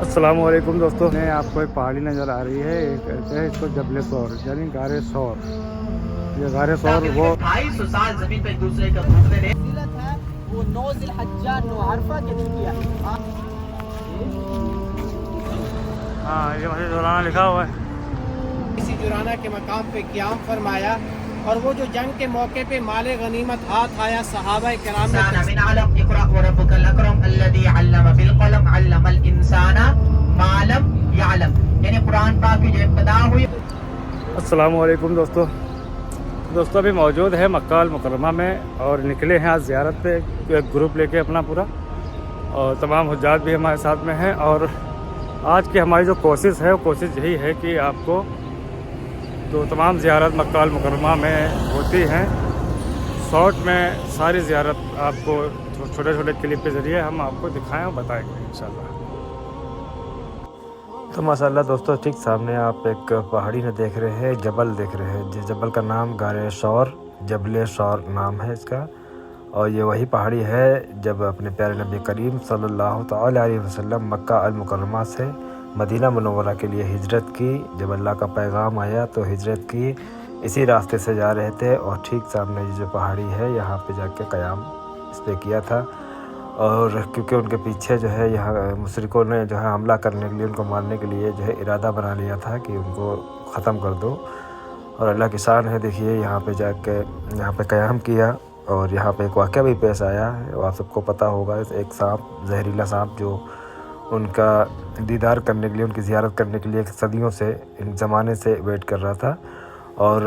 السلام علیکم دوستوں، میں آپ کو ایک پہاڑی نظر آ رہی ہے، کہتے ہیں اس کو جبل سور یعنی غار سور۔ یہ غار سور وہ 250 سال زمین پہ ایک دوسرے کا ڈھونڈتے رہے ہے، وہ 9 ذی الحجہ 9 عرفہ کے دن کیا۔ ہاں، یہ مسجد جورانہ لکھا ہوا ہے۔ اسی جورانہ کے مقام پہ قیام فرمایا، اور وہ جو جنگ کے موقع پہ مال غنیمت ہاتھ آیا، صحابہ کرام نے من علم اقرأ وربک الاکرم الذی علم بالقلم علم الانسان ما لم يعلم، یعنی قرآن پاک کی جو ابتدا ہوئی۔ السلام علیکم دوستوں، ابھی موجود ہے مکہ المکرمہ میں اور نکلے ہیں آج زیارت پہ، ایک گروپ لے کے اپنا پورا، اور تمام حجاج بھی ہمارے ساتھ میں ہیں۔ اور آج کی ہماری جو کوشش ہے وہ کوشش یہی ہے کہ آپ کو جو تمام زیارت مکہ المکرمہ میں ہوتی ہیں، شارٹ میں ساری زیارت آپ کو چھوٹے چھوٹے کلپ کے ذریعے ہم آپ کو دکھائیں اور بتائیں گے انشاءاللہ۔ تو ماشاءاللہ دوستو، ٹھیک سامنے آپ ایک پہاڑی میں دیکھ رہے ہیں، جبل دیکھ رہے ہیں، جس جبل کا نام غار سور، جبل سور نام ہے اس کا۔ اور یہ وہی پہاڑی ہے جب اپنے پیارے نبی کریم صلی اللہ تعالی علیہ وسلم مکہ المکرمہ سے مدینہ منورہ کے لیے ہجرت کی، جب اللہ کا پیغام آیا تو ہجرت کی، اسی راستے سے جا رہے تھے، اور ٹھیک سامنے یہ جو پہاڑی ہے یہاں پہ جا کے قیام اس پہ کیا تھا۔ اور کیونکہ ان کے پیچھے جو ہے یہاں مشرکوں نے جو ہے حملہ کرنے کے لیے، ان کو مارنے کے لیے جو ہے ارادہ بنا لیا تھا کہ ان کو ختم کر دو، اور اللہ کی شان ہے، دیکھیے یہاں پہ جا کے یہاں پہ قیام کیا۔ اور یہاں پہ ایک واقعہ بھی پیش آیا ہے، آپ سب کو پتہ ہوگا، ایک سانپ، زہریلا سانپ جو ان کا دیدار کرنے کے لیے، ان کی زیارت کرنے کے لیے صدیوں سے، ان زمانے سے ویٹ کر رہا تھا، اور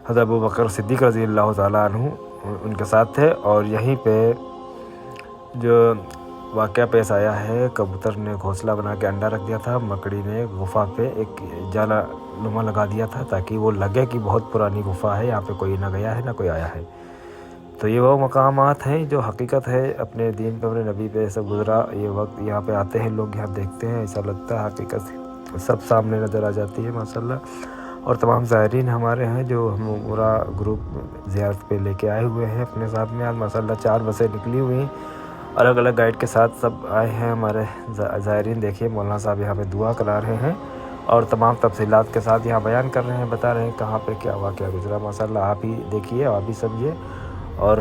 حضرت ابوبکر صدیق رضی اللہ تعالیٰ عنہ ان کے ساتھ تھے۔ اور یہیں پہ جو واقعہ پیش آیا ہے، کبوتر نے گھونسلہ بنا کے انڈا رکھ دیا تھا، مکڑی نے غفا پہ ایک جالا نما لگا دیا تھا تاکہ وہ لگے کہ بہت پرانی غفا ہے، یہاں پہ کوئی نہ گیا ہے نہ کوئی آیا ہے۔ تو یہ وہ مقامات ہیں جو حقیقت ہے، اپنے دین پہ، اپنے نبی پہ ایسا گزرا یہ وقت، یہاں پہ آتے ہیں لوگ، یہاں دیکھتے ہیں، ایسا لگتا ہے حقیقت سب سامنے نظر آ جاتی ہے ماشاءاللہ۔ اور تمام زائرین ہمارے ہیں جو ہم پورا گروپ زیارت پہ لے کے آئے ہوئے ہیں اپنے ساتھ میں، آج ماشاءاللہ 4 بسیں نکلی ہوئی ہیں، الگ الگ گائیڈ کے ساتھ سب آئے ہیں ہمارے زائرین۔ دیکھیے مولانا صاحب یہاں پہ دعا کرا رہے ہیں اور تمام تفصیلات کے ساتھ یہاں بیان کر رہے ہیں، بتا رہے ہیں کہاں پہ کیا واقعہ گزرا۔ ماشاءاللہ آپ ہی دیکھیے، آپ بھی سمجھیے، اور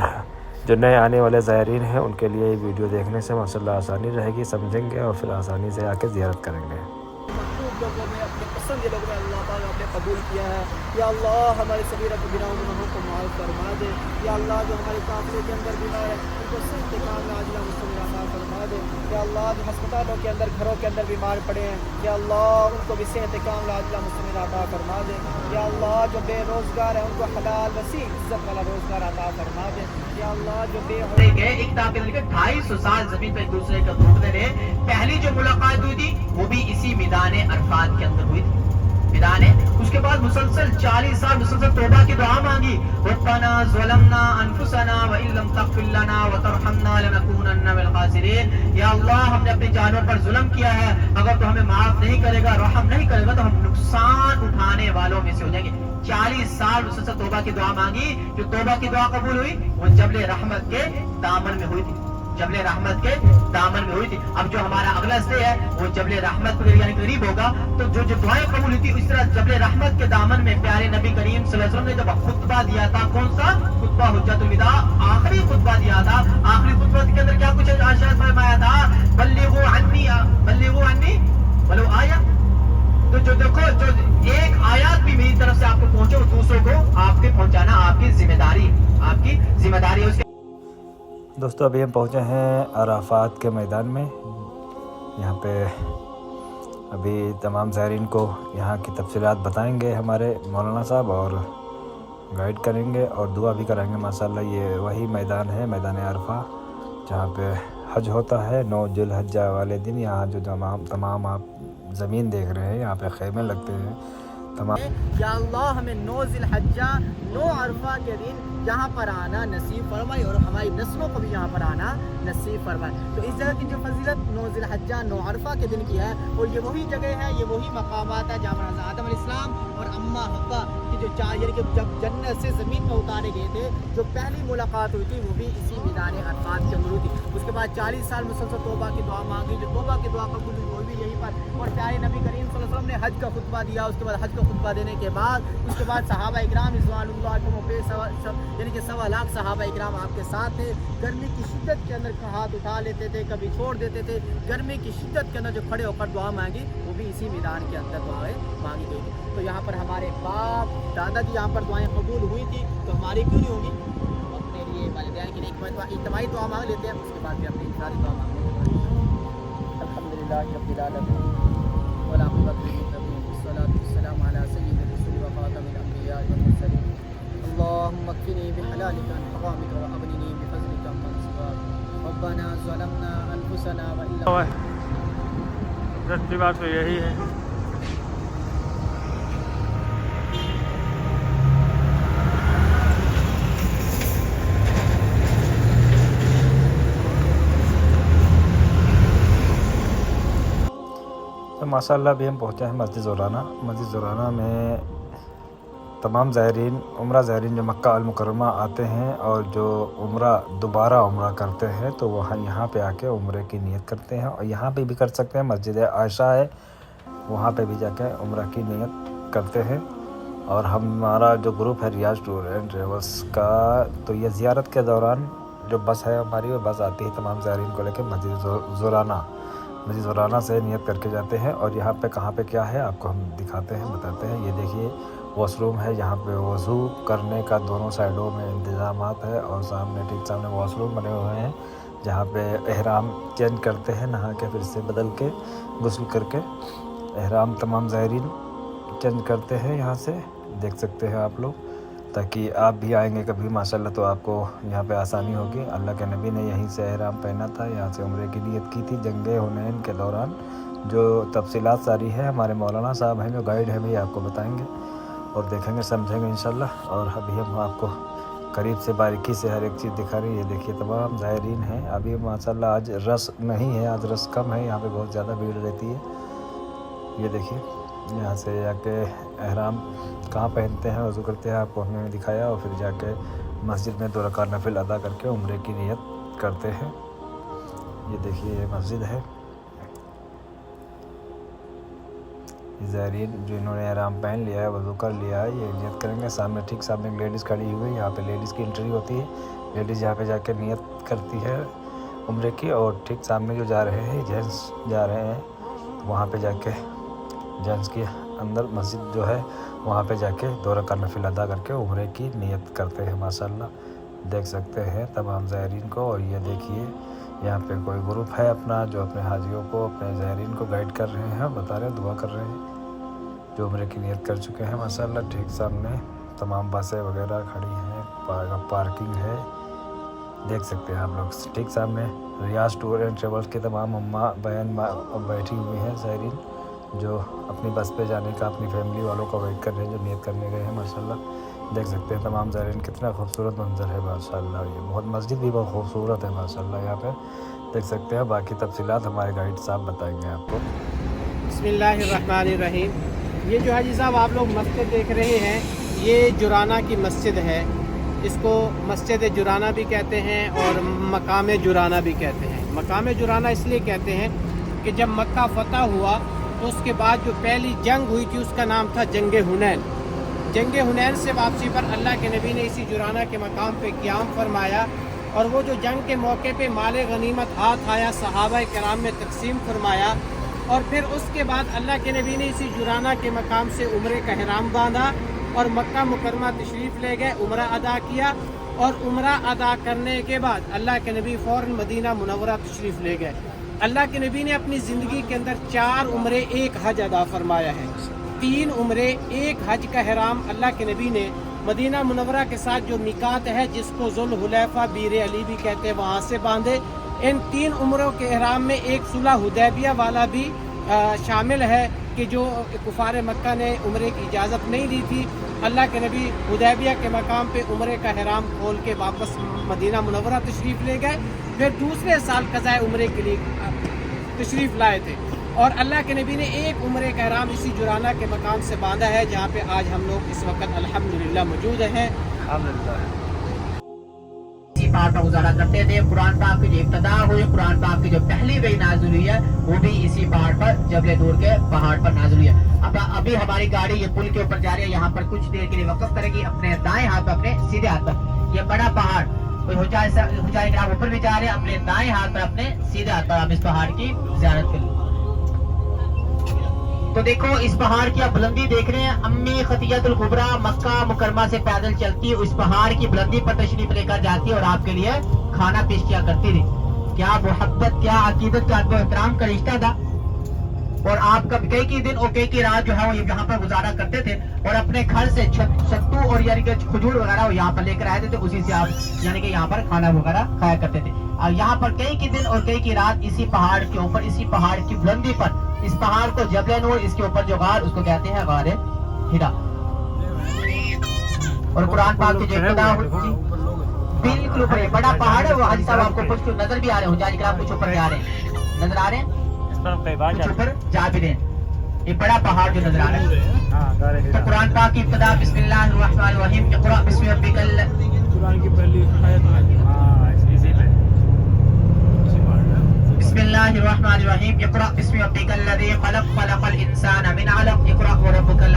جو نئے آنے والے زائرین ہیں ان کے لیے یہ ویڈیو دیکھنے سے ماشاءاللہ آسانی رہے گی، سمجھیں گے اور پھر آسانی سے آ کے زیارت کریں گے۔ مخلوق لوگوں میں، اپنے پسند کے لوگوں میں اللہ تعالیٰ نے قبول کیا ہے۔ یا اللہ ہمارے صغیرہ کو گناہوں کو معاف فرما دے۔ یا اللہ جو ہمارے قافلے کے اندر بیمار ہیں ان کو صحت کاملہ عاجلہ مستمرہ عطا فرما دے۔ یا اللہ جو ہسپتالوں کے اندر، گھروں کے اندر بیمار پڑے ہیں، یا اللہ ان کو بھی صحت کاملہ عاجلہ مستمرہ عطا فرما دے۔ یا اللہ جو بے روزگار ہیں ان کو حلال وسیع عزت والا روزگار عطا فرما دے۔ یا اللہ جو بے گئے، ایک تاکہ 250 سال زمین پہ ایک دوسرے کا ڈھونڈتے رہے، پہلی جو ملاقات ہوئی تھی وہ بھی اسی میدان عرفات کے اندر ہوئی تھی، میدان ہے۔ اس کے بعد مسلسل 40 سال مسلسل توبہ کی دعا مانگی، ربنا ظلمنا انفسنا وان لم تغفر لنا وترحمنا لنكونن من الخاسرین۔ یا اللہ ہم نے اپنی جانوں پر ظلم کیا ہے، اگر تو ہمیں معاف نہیں کرے گا، رحم نہیں کرے گا تو ہم نقصان اٹھانے والوں میں سے ہو جائیں گے۔ 40 سال مسلسل توبہ کی دعا مانگی، جو توبہ کی دعا قبول ہوئی وہ جبل رحمت کے دامن میں ہوئی تھی، جبل رحمت کے دامن میں ہوئی تھی۔ اب جو ہمارا اگلا سٹے ہے وہ جبل رحمت کو یعنی قریب ہوگا، تو جو دعائیں قبول ہوئی تھی اس طرح جبل رحمت کے دامن میں پیارے نبی کریم صلی اللہ علیہ وسلم نے جب خطبہ دیا تھا، کون سا خطبہ؟ حجۃ الوداع، آخری خطبہ دیا تھا۔ آخری خطبہ کے اندر کیا کچھ ارشاد فرمایا تھا؟ بلغوا عني ولو آیہ۔ تو جو دیکھو، جو ایک آیات بھی میری طرف سے آپ کو پہنچے، دوسروں کو آپ کے پہنچانا آپ کی ذمہ داری ہے۔ اس کے دوستو ابھی ہم پہنچے ہیں عرفات کے میدان میں، یہاں پہ ابھی تمام زائرین کو یہاں کی تفصیلات بتائیں گے ہمارے مولانا صاحب، اور گائیڈ کریں گے اور دعا بھی کرائیں گے ماشاءاللہ۔ یہ وہی میدان ہے، میدان عرفہ، جہاں پہ حج ہوتا ہے 9 ذی الحجہ والے دن۔ یہاں جو تمام آپ زمین دیکھ رہے ہیں، یہاں پہ خیمے لگتے ہیں تمام۔ یا اللہ ہمیں 9 ذی الحجہ 9 عرفہ کے دن یہاں پر آنا نصیب فرمائے، اور ہماری نسلوں کو بھی یہاں پر آنا نصیب فرمائے۔ تو اس جگہ کی جو فضیلت 9 ذی الحجہ 9 عرفہ کے دن کی ہے، اور یہ وہی جگہ ہے، یہ وہی مقامات ہے جہاں پر حضرت آدم علیہ السلام اور اماں حوا کی جو یعنی کہ جب جنت سے زمین میں اتارے گئے تھے، جو پہلی ملاقات ہوئی تھی وہ بھی اسی میدان عرفات کے اندر ہوئی تھی۔ اس کے بعد 40 سال مسلسل توبہ کی دعا مانگی، جو توبہ کی दुआ कबूल हुई वो भी यहीं पर। और प्यारे नबी करीम सल्लल्लाहु अलैहि वसल्लम ने हज का खुतबा दिया, उसके बाद हज का खुतबा देने के बाद उसके बाद सहाबा इकराम रिज़वानुल्लाह पे यानी कि 1.25 लाख सहाबा इकराम आपके साथ थे। गर्मी की शिद्दत के अंदर हाथ उठा लेते थे, कभी छोड़ देते थे। गर्मी की शिद्दत के अंदर जो खड़े होकर दुआ मांगी वो भी इसी मैदान के अंदर दुआएं मांगी गई थी। तो यहाँ पर हमारे बाप दादा की यहाँ पर दुआएं कबूल हुई थी, तो हमारी क्यों नहीं होगी? अपने लिए वालिदैन के लिए इज्तिमाई दुआ मांग लेते हैं, उसके बाद फिर अपनी इनफरादी दुआ मांग लेते हैं। अल्हम्दुलिल्लाह रब्बिल आलमीन वल आक़िबतु लिल-मुत्तक़ीन वस्सलातु वस्सलामु अला सय्यिदिर रुसुलि व ख़ातमिल अंबिया'i वल मुरसलीन। अल्लाहुम्मा अक्फिनी बिहलालिका अन हरामिका व अगनिनी बिफज़लिका अम्मन सिवाक। रब्बना ज़लमना अनफुसना व इल्लम सच्ची बात तो यही है। तो माशाअल्लाह अभी हम पहुँचे हैं मस्जिद ज़ोराना। मस्जिद ज़ोराना में तमाम ज़ायरीन उम्रा ज़ायरीन जो मक्का अल मुकर्रमा आते हैं और जो दोबारा उम्रा करते हैं तो वहाँ यहाँ पे आके उम्रे की नियत करते हैं, और यहाँ पे भी कर सकते हैं। मस्जिद आयशा है, वहाँ पे भी जाके उम्रा की नियत करते हैं। और हमारा जो ग्रुप है रियाज टूर एंड ट्रेवल्स का, तो ये ज़ियारत के दौरान जो बस है हमारी, वो बस आती है तमाम ज़ायरीन को लेकर मस्जिद ज़ोराना से नियत करके जाते हैं। और यहाँ पे कहाँ पे क्या है आपको हम दिखाते हैं, बताते हैं। ये देखिए वॉशरूम है, यहाँ पे वज़ू करने का दोनों साइडों में इंतज़ामात है, और ठीक सामने वॉशरूम बने हुए हैं जहाँ पे एहराम चेंज करते हैं, नहा के फिर से बदल के गुस्ल करके एहराम तमाम ज़ायरीन चेंज करते हैं। यहाँ से देख सकते हैं आप लोग, ताकि आप भी आएंगे कभी माशाल्लाह तो आपको यहाँ पे आसानी होगी। अल्लाह के नबी ने यहीं से एहराम पहना था, यहाँ से उम्रे की नियत की थी जंगे हुनैन के दौरान। जो तफसीलात सारी है हमारे मौलाना साहब हैं जो गाइड हैं, भी आपको बताएंगे और देखेंगे समझेंगे इंशाल्लाह। और अभी हम आपको करीब से बारीकी से हर एक चीज़ दिखा रही है। ये देखिए तमाम ज़ायरीन हैं। अभी माशाल्लाह आज रश नहीं है, आज रश कम है, यहाँ पे बहुत ज़्यादा भीड़ रहती है। ये देखिए यहाँ से जाके एहराम कहाँ पहनते हैं, वज़ू करते हैं, आपको हमने दिखाया। और फिर जाके मस्जिद में 2 रकात नफिल अदा करके उम्रे की नियत करते हैं। ये देखिए ये मस्जिद है। ज़ायरीन जिन्होंने एहराम पहन लिया है, वज़ू कर लिया है, ये नियत करेंगे। सामने ठीक सामने एक लेडीज़ खड़ी हुई है, यहाँ पे लेडीज़ की एंट्री होती है। लेडीज़ यहाँ पे जाके नियत करती है उम्रे की। और ठीक सामने जो जा रहे हैं जेंट्स जा रहे हैं, वहाँ पे जाके जेंट्स के अंदर मस्जिद जो है वहाँ पे जाके 2 रकात नफिल अदा करके उम्रे की नियत करते हैं। माशाल्लाह देख सकते हैं तमाम ज़ायरीन को। और ये देखिए यहाँ पे कोई ग्रुप है अपना जो अपने हाजियों को, अपने ज़ायरीन को गाइड कर रहे हैं, बता रहे हैं, दुआ कर रहे हैं, जो उम्रे की नियत कर चुके हैं माशाल्लाह। ठीक सामने तमाम बसें वगैरह खड़ी हैं, पार्किंग है, देख सकते हैं आप लोग। ठीक सामने रियाज टूर एंड ट्रेवल्स के तमाम अम्मा बहन बैठी हुई हैं ज़ायरीन, जो अपनी बस पे जाने का अपनी फैमिली वालों का वेट कर रहे हैं, जो नियत करने गए हैं माशाल्लाह। देख सकते हैं तमाम ज़ायरीन, कितना खूबसूरत मंजर है माशाल्लाह। ये बहुत मस्जिद भी बहुत खूबसूरत है माशाल्लाह, यहाँ पे देख सकते हैं। बाकी तफसीलात हमारे गाइड साहब बताएंगे आपको। बिस्मिल्लाहिर्रहमानिर्रहीम। ये जो हाजी साहब आप लोग मस्जिद देख रहे हैं, ये जुराना की मस्जिद है। इसको मस्जिद जुराना भी कहते हैं और मकाम जुराना भी कहते हैं। मकाम जुराना इसलिए कहते हैं कि जब मक्का फ़तह हुआ तो उसके बाद जो पहली जंग हुई थी उसका नाम था जंगे हुनैन। जंगे हुनैन से वापसी पर अल्लाह के नबी ने इसी जुराना के मकाम पे क़याम फरमाया। और वो जो जंग के मौके पे माले गनीमत हाथ आया, सहाबा किराम में तकसीम फरमाया। और फिर उसके बाद अल्लाह के नबी ने इसी जुराना के मकाम से उम्रे का ihram बांधा और मक्का मुकरमा तशरीफ़ ले गए, उम्रा अदा किया। और उम्रा अदा करने के बाद अल्लाह के नबी फ़ौरन मदीना मुनव्वरा तशरीफ़ ले गए। अल्लाह के नबी ने अपनी ज़िंदगी के अंदर 4 उम्रे 1 हज अदा फरमाया है। 3 उम्रे 1 हज का ihram अल्लाह के नबी ने मदीना मुनव्वरा के साथ जो मिकात है, जिसको ज़ुल हुलैफा बीर अली भी कहते हैं, वहाँ से बांधे। इन 3 उम्रों के ihram में एक सुलह हुदैबिया वाला भी शामिल है कि जो कुफार मक्का ने उम्रे की इजाज़त नहीं दी थी। अल्लाह के नबी हुदैबिया के मकाम पे उम्रे का ihram खोल के वापस मदीना मुनव्वरा तशरीफ़ ले गए। फिर दूसरे साल क़ज़ाए उम्रे के लिए तशरीफ़ लाए थे। और अल्लाह के नबी ने एक उम्रे का ihram इसी जुराना के मकाम से बांधा है, जहाँ पे आज हम लोग इस वक्त अल्हम्दुलिल्लाह मौजूद हैं। अल्हम्दुलिल्लाह। पहाड़ पर गुजारा करते थे। कुरान पाक की जो इब्तिदा हुई, कुरान पाक की जो पहली वही नाज़िल हुई है वो भी इसी पहाड़ पर, जबल नूर के पहाड़ पर नाज़िल हुई है। अब अभी हमारी गाड़ी ये पुल के ऊपर जा रही है, यहाँ पर कुछ देर के लिए वक़्फ़ करेगी अपने दाएं हाथ पर, अपने सीधे हाथ पर। ये बड़ा पहाड़ कोई हुजाइर किराम ऊपर भी जा रहे हैं, अपने दाएं हाथ पर, अपने सीधे हाथ पर हम इस पहाड़ की ज़ियारत करें। तो देखो इस पहाड़ की आप बुलंदी देख रहे हैं। अम्मी खतियतुल कुबरा मक्का मुकरमा से पैदल चलती है, उस पहाड़ की बुलंदी पर तशरीफ लेकर जाती है और आपके लिए खाना पेश किया करती थी। क्या मोहब्बत, क्या अकीदत, क्या एहतराम का रिश्ता था। और आप कब कई की दिन और कई की रात जो है वो यहाँ पर गुजारा करते थे और अपने घर से सत्तू और यानी कि खजूर वगैरह यहाँ पर लेकर आए थे, उसी से आप यानी कि यहाँ पर खाना वगैरह खाया करते थे। और यहाँ पर कई की दिन और कई की रात इसी पहाड़ के ऊपर, इसी पहाड़ की बुलंदी पर, इस पहाड़ को जबल नूर, इसके ऊपर जो गार, उसको कहते हैं गार हिरा। और कुरान पाक की जो इब्तिदा बिल्कुल ऊपर है, बड़ा पहाड़ है वो। हाजी साहब आपको कुछ नजर भी आ रहे हो, जाजी आप कुछ ऊपर जा रहे हैं, नजर आ रहे हैं, कुछ ऊपर जा भी रहे हैं। ये बड़ा पहाड़ जो नजर आ रहा है। तो कुरान पाक की इब्तिदा बिस्मिल्लाहिर्रहमानिर्रहीम, इक़रा बिस्मि रब्बिकल, कुरान की पहली आयत इसी पे बिस्मिल्लाहिर्रहमानिर्रहीम, इक़रा बिस्मि रब्बिकल लज़ी खलक़, खलक़ल इंसाना मिन अलक़, इक़रा व रब्बुकल